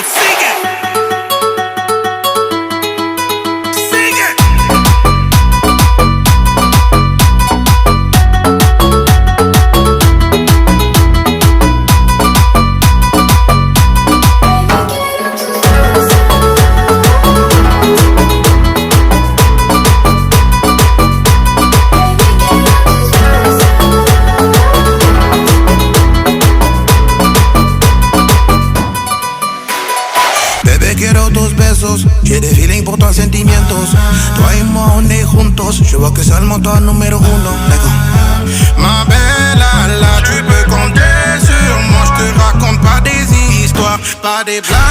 sigue. Bebé, quiero tus besos, j'ai des feelings pour toi, sentimientos. Toi et moi, on est juntos, je vois que c'est le montant numéro uno. Ma belle, là, tu peux compter sur moi, je te raconte pas des histoires, pas des blagues.